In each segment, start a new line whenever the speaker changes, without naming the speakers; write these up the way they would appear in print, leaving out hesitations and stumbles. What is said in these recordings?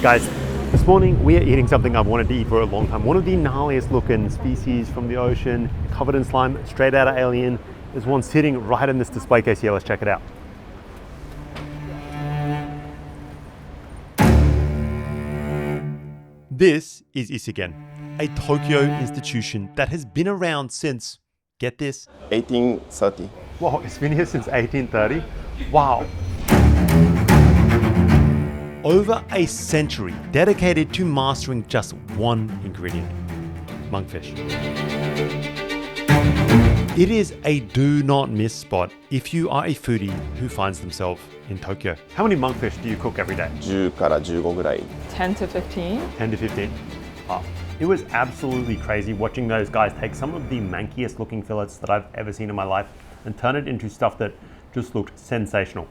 Guys, this morning we are eating something I've wanted to eat for a long time. One of the gnarliest looking species from the ocean, covered in slime, straight out of Alien. There's one sitting right in this display case here. Let's check it out. This is Isegen, a Tokyo institution that has been around since, get this?
1830.
Whoa, it's been here since 1830? Wow. Over a century dedicated to mastering just one ingredient, monkfish. It is a do not miss spot if you are a foodie who finds themselves in Tokyo. How many monkfish do you cook every day?
10から15ぐらい。
10 to 15.
10 to 15. Wow. It was absolutely crazy watching those guys take some of the mankiest looking fillets that I've ever seen in my life and turn it into stuff that just looked sensational.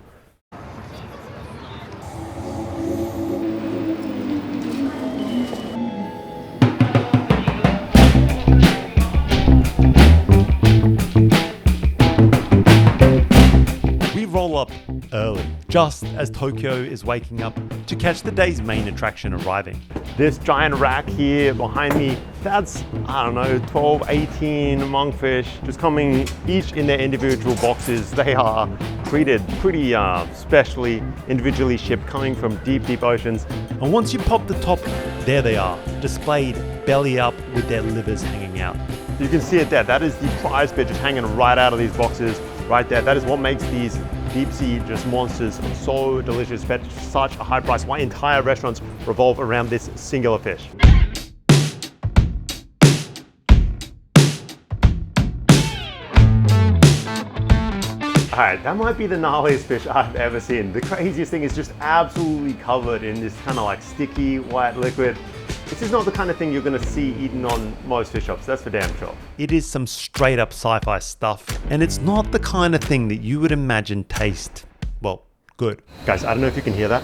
Roll up early, just as Tokyo is waking up to catch the day's main attraction arriving. This giant rack here behind me, that's, I don't know, 12, 18 monkfish just coming each in their individual boxes. They are treated pretty specially, individually shipped, coming from deep, deep oceans. And once you pop the top, there they are, displayed belly up with their livers hanging out. You can see it there. That is the prize bit just hanging right out of these boxes right there. That is what makes these deep sea just monsters so delicious, fetch such a high price. Why entire restaurants revolve around this singular fish. Alright, that might be the gnarliest fish I've ever seen. The craziest thing is just absolutely covered in this kind of like sticky white liquid. This is not the kind of thing you're going to see eaten on most fish shops, that's for damn sure. It is some straight up sci-fi stuff, and it's not the kind of thing that you would imagine taste, well, good. Guys, I don't know if you can hear that.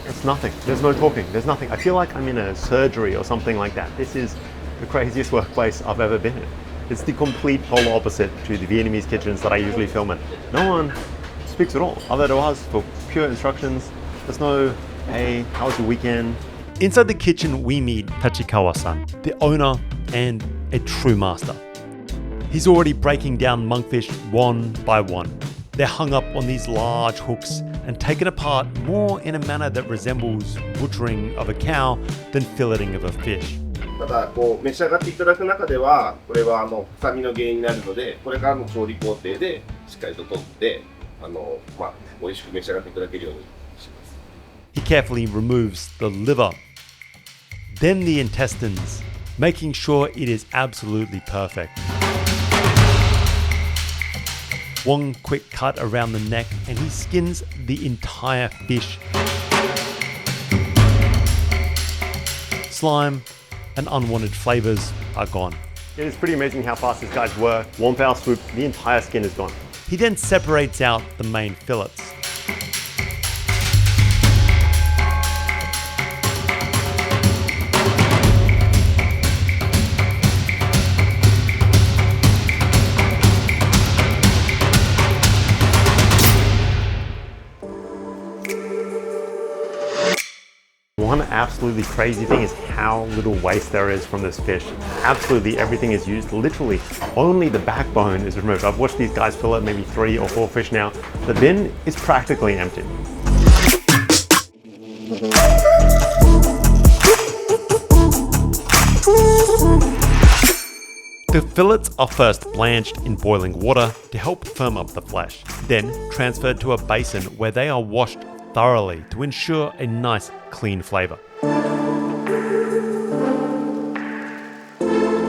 It's nothing. There's no talking. There's nothing. I feel like I'm in a surgery or something like that. This is the craziest workplace I've ever been in. It's the complete polar opposite to the Vietnamese kitchens that I usually film in. No one speaks at all, other to us for pure instructions. There's no, hey, how was your weekend? Inside the kitchen, we meet Tachikawa-san, the owner and a true master. He's already breaking down monkfish one by one. They're hung up on these large hooks and taken apart more in a manner that resembles butchering of a cow than filleting of a fish.
ただこう召し上がっていただく中ではこれは臭みの原因になるのでこれからの調理工程でしっかりと取って美味しく召し上がっていただけるようにします。
He carefully removes the liver, then the intestines, making sure it is absolutely perfect. One quick cut around the neck and he skins the entire fish. Slime and unwanted flavors are gone. It is pretty amazing how fast these guys work. One foul swoop, the entire skin is gone. He then separates out the main fillets. One absolutely crazy thing is how little waste there is from this fish. Absolutely everything is used, literally only the backbone is removed. I've watched these guys fillet maybe 3 or 4 fish now. The bin is practically empty. The fillets are first blanched in boiling water to help firm up the flesh, then transferred to a basin where they are washed thoroughly to ensure a nice clean flavor.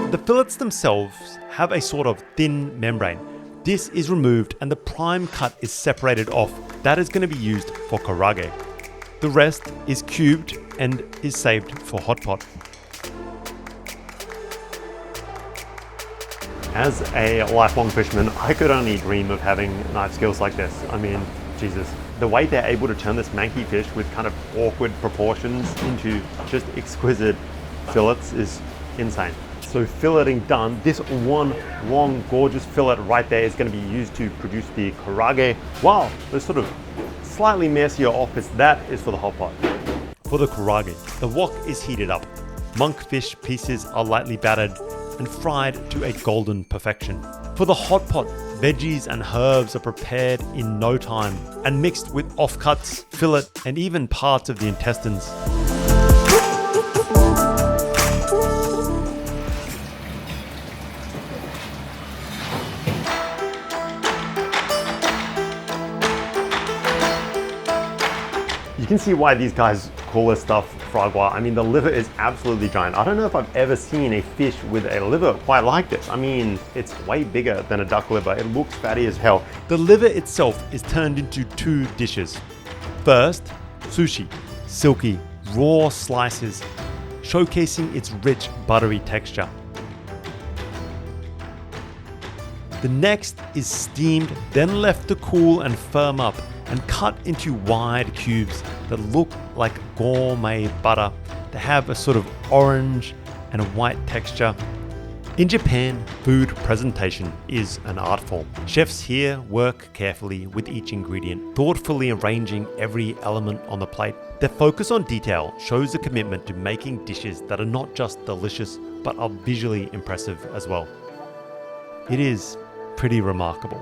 The fillets themselves have a sort of thin membrane. This is removed and the prime cut is separated off. That is going to be used for karage. The rest is cubed and is saved for hotpot. As a lifelong fisherman, I could only dream of having knife skills like this. I mean, Jesus. The way they're able to turn this manky fish with kind of awkward proportions into just exquisite fillets is insane. So filleting done, this one long, gorgeous fillet right there is going to be used to produce the karage. Wow, the sort of slightly messier office, that is for the hot pot. For the karaage, the wok is heated up. Monkfish pieces are lightly battered and fried to a golden perfection. For the hot pot, veggies and herbs are prepared in no time and mixed with offcuts, fillet, and even parts of the intestines. You can see why these guys call this stuff foie gras. I mean, the liver is absolutely giant. I don't know if I've ever seen a fish with a liver quite like this. I mean, it's way bigger than a duck liver. It looks fatty as hell. The liver itself is turned into two dishes. First, sushi, silky, raw slices, showcasing its rich, buttery texture. The next is steamed, then left to cool and firm up, and cut into wide cubes that look like gourmet butter. They have a sort of orange and a white texture. In Japan, food presentation is an art form. Chefs here work carefully with each ingredient, thoughtfully arranging every element on the plate. Their focus on detail shows a commitment to making dishes that are not just delicious, but are visually impressive as well. It is pretty remarkable.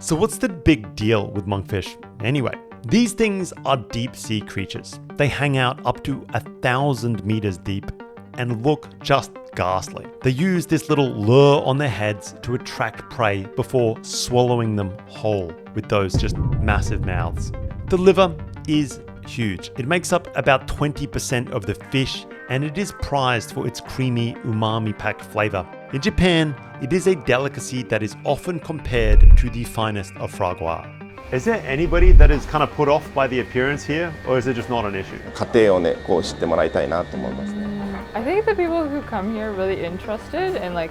So what's the big deal with monkfish anyway? These things are deep sea creatures. They hang out up to 1,000 meters deep and look just ghastly. They use this little lure on their heads to attract prey before swallowing them whole with those just massive mouths. The liver is huge. It makes up about 20% of the fish, and it is prized for its creamy, umami-packed flavor. In Japan, it is a delicacy that is often compared to the finest of foie gras. Is there anybody that is kind of put off by the appearance here, or is it just not an issue?
家庭をね、こう知ってもらいたいなと思いますね。
I think the people who come here are really interested in like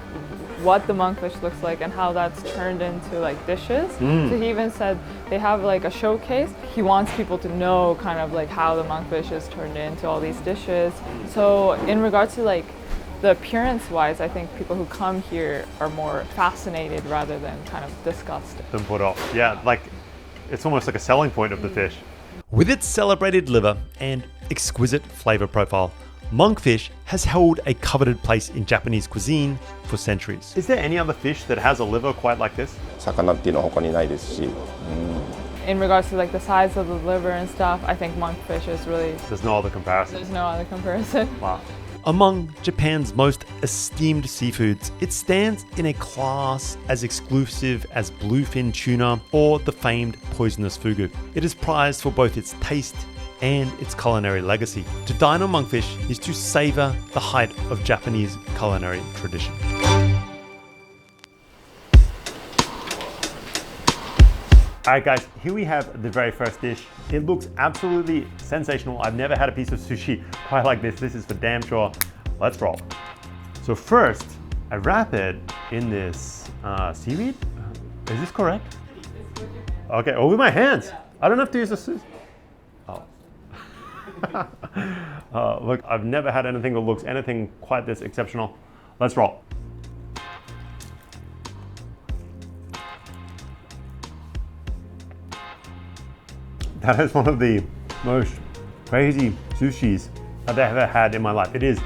what the monkfish looks like and how that's turned into like dishes. So he even said they have like a showcase. He wants people to know kind of like how the monkfish is turned into all these dishes. So in regards to like the appearance wise, I think people who come here are more fascinated rather than kind of disgusted.
Than put off. Yeah, like it's almost like a selling point of the fish. With its celebrated liver and exquisite flavor profile, monkfish has held a coveted place in Japanese cuisine for centuries. Is there any other fish that has a liver quite like this?
魚っていうのは他にないですし、
In regards to like the size of the liver and stuff, I think monkfish is really,
There's no other comparison.
there's no other comparison.
Wow. Among Japan's most esteemed seafoods, it stands in a class as exclusive as bluefin tuna or the famed poisonous fugu. It is prized for both its taste and its culinary legacy. To dine on monkfish is to savor the height of Japanese culinary tradition. Alright guys, here we have the very first dish. It looks absolutely sensational. I've never had a piece of sushi quite like this. This is for damn sure. Let's roll. So first, I wrap it in this seaweed. Is this correct? Okay, oh, with my hands. I don't have to use a scissors. Oh. Look, I've never had anything that looks anything quite this exceptional. Let's roll. That is one of the most crazy sushis I've ever had in my life. It is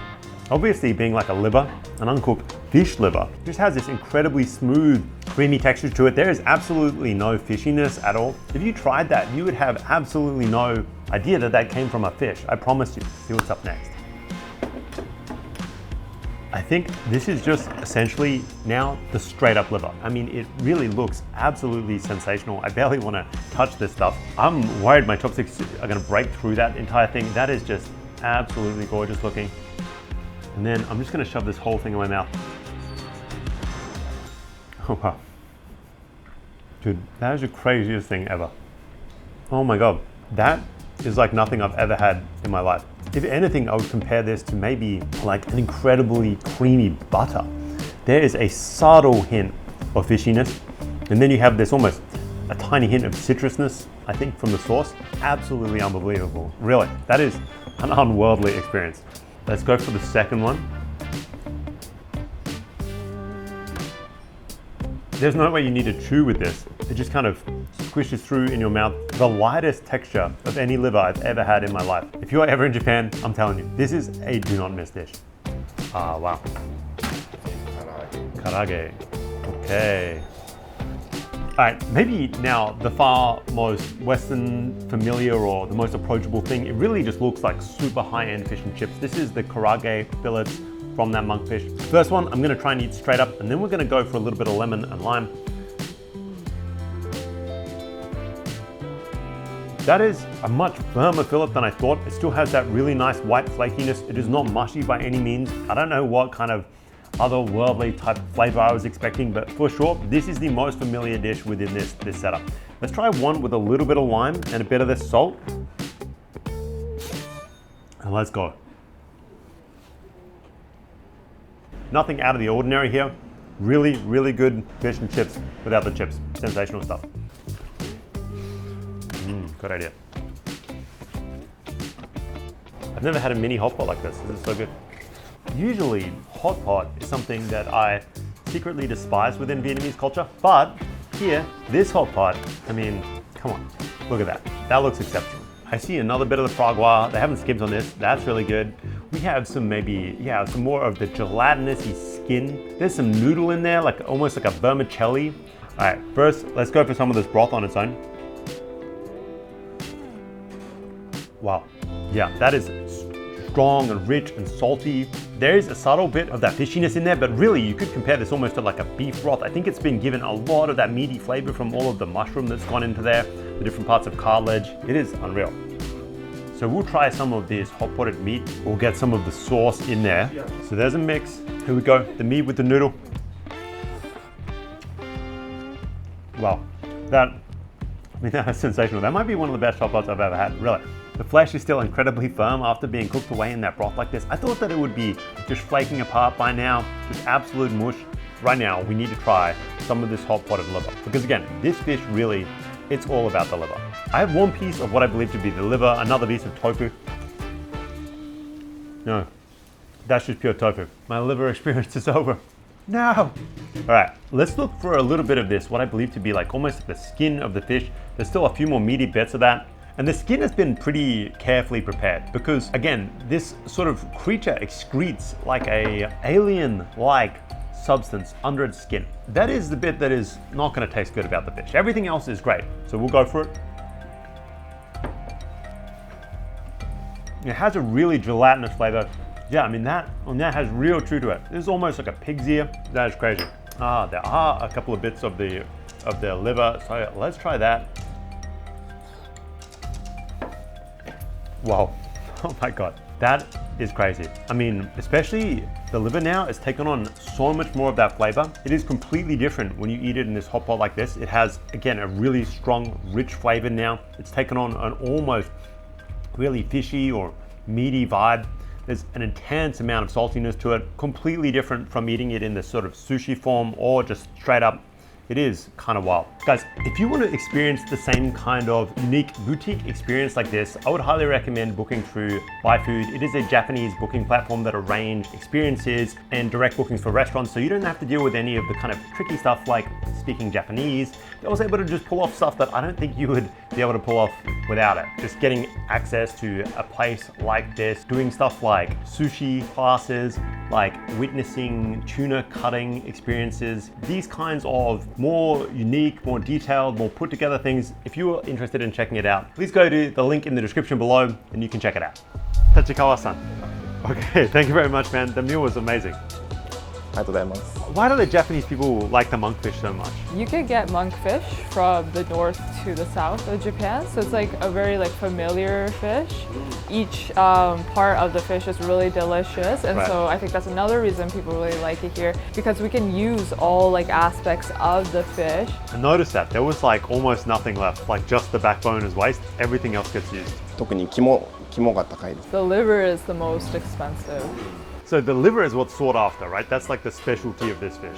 obviously being like a liver, an uncooked fish liver. It just has this incredibly smooth, creamy texture to it. There is absolutely no fishiness at all. If you tried that, you would have absolutely no idea that that came from a fish. I promise you. See what's up next. I think this is just essentially now the straight up liver. I mean, it really looks absolutely sensational. I barely want to touch this stuff. I'm worried my chopsticks are going to break through that entire thing. That is just absolutely gorgeous looking. And then I'm just going to shove this whole thing in my mouth. Oh wow. Dude, that is the craziest thing ever. Oh my God. That is like nothing I've ever had in my life. If anything, I would compare this to maybe like an incredibly creamy butter. There is a subtle hint of fishiness, and then you have this almost a tiny hint of citrusness, I think, from the sauce. Absolutely unbelievable. Really, that is an unworldly experience. Let's go for the second one. There's no way you need to chew with this. It just kind of squishes through in your mouth. The lightest texture of any liver I've ever had in my life. If you are ever in Japan, I'm telling you, this is a do not miss dish. Ah, wow. Karage. Okay. All right, maybe now the far most Western familiar or the most approachable thing, it really just looks like super high-end fish and chips. This is the karage fillets from that monkfish. First one, I'm gonna try and eat straight up, and then we're gonna go for a little bit of lemon and lime. That is a much firmer fillet than I thought. It still has that really nice white flakiness. It is not mushy by any means. I don't know what kind of otherworldly type flavor I was expecting, but for sure, this is the most familiar dish within this setup. Let's try one with a little bit of lime and a bit of this salt. And let's go. Nothing out of the ordinary here. Really, really good fish and chips without the chips. Sensational stuff. Good idea. I've never had a mini hot pot like this. This is so good. Usually, hot pot is something that I secretly despise within Vietnamese culture, but here, this hot pot, I mean, come on, look at that. That looks exceptional. I see another bit of the foie gras. They haven't skimped on this. That's really good. We have some some more of the gelatinous-y skin. There's some noodle in there, like almost like a vermicelli. All right, first, let's go for some of this broth on its own. Wow, yeah, that is strong and rich and salty. There is a subtle bit of that fishiness in there, but really you could compare this almost to like a beef broth. I think it's been given a lot of that meaty flavor from all of the mushroom that's gone into there, the different parts of cartilage. It is unreal. So we'll try some of this hot potted meat. We'll get some of the sauce in there. So there's a mix. Here we go, the meat with the noodle. Wow, that is sensational. That might be one of the best hot pots I've ever had, really. The flesh is still incredibly firm after being cooked away in that broth like this. I thought that it would be just flaking apart by now, just absolute mush. Right now, we need to try some of this hot potted liver. Because again, this fish really, it's all about the liver. I have one piece of what I believe to be the liver, another piece of tofu. No, that's just pure tofu. My liver experience is over. No! All right, let's look for a little bit of this, what I believe to be like almost like the skin of the fish. There's still a few more meaty bits of that. And the skin has been pretty carefully prepared because, again, this sort of creature excretes like a alien-like substance under its skin. That is the bit that is not going to taste good about the fish. Everything else is great, so we'll go for it. It has a really gelatinous flavor. Yeah, I mean that has real true to it. This is almost like a pig's ear. That is crazy. There are a couple of bits of the liver, so let's try that. Wow, oh my God, that is crazy. I mean, especially the liver now has taken on so much more of that flavor. It is completely different when you eat it in this hot pot like this. It has, again, a really strong, rich flavor now. It's taken on an almost really fishy or meaty vibe. There's an intense amount of saltiness to it, completely different from eating it in this sort of sushi form or just straight up. It is kind of wild. Guys, if you want to experience the same kind of unique boutique experience like this, I would highly recommend booking through BuyFood. It is a Japanese booking platform that arrange experiences and direct bookings for restaurants, so you don't have to deal with any of the kind of tricky stuff like speaking Japanese. They're also able to just pull off stuff that I don't think you would be able to pull off without it. Just getting access to a place like this, doing stuff like sushi classes, like witnessing tuna cutting experiences, these kinds of more unique, more detailed, more put together things. If you are interested in checking it out, please go to the link in the description below and you can check it out. Tachikawa-san. Okay, thank you very much, man. The meal was amazing. Why do the Japanese people like the monkfish so much?
You could get monkfish from the north to the south of Japan, so it's like a very familiar fish. Each part of the fish is really delicious, and so I think that's another reason people really like it here, because we can use all aspects of the fish.
I noticed that there was almost nothing left, just the backbone is waste. Everything else gets used.
The liver is the most expensive.
So the liver is what's sought after, right? That's like the specialty of this fish.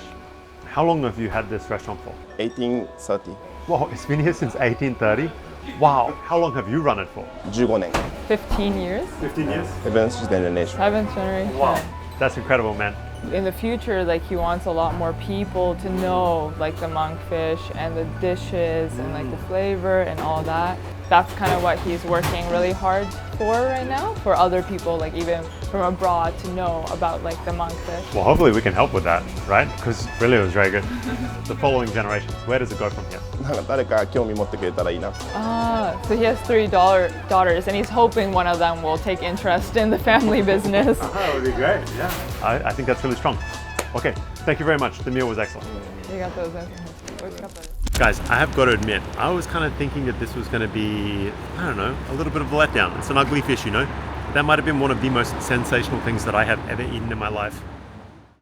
How long have you had this restaurant for?
1830.
Wow, it's been here since 1830? Wow, how long have you run it for?
15年.
15 years?
15 years?
7th generation.
7th generation.
Wow, that's incredible, man.
in the future, like he wants a lot more people to know like the monkfish and the dishes and like the flavor and all that. That's kind of what he's working really hard for right now, for other people, like even from abroad, to know about like the monkfish.
Well, hopefully we can help with that, right? Because really it was very good. The following generations, where does it go from here?
なんか誰か興味持ってくれたらいいな。
So he has three daughters, and he's hoping one of them will take interest in the family business.
That would be great, yeah. I think that's really strong. Okay, thank you very much. The meal was excellent. Guys, I have got to admit, I was kind of thinking that this was going to be, I don't know, a little bit of a letdown. It's an ugly fish, you know. That might have been one of the most sensational things that I have ever eaten in my life.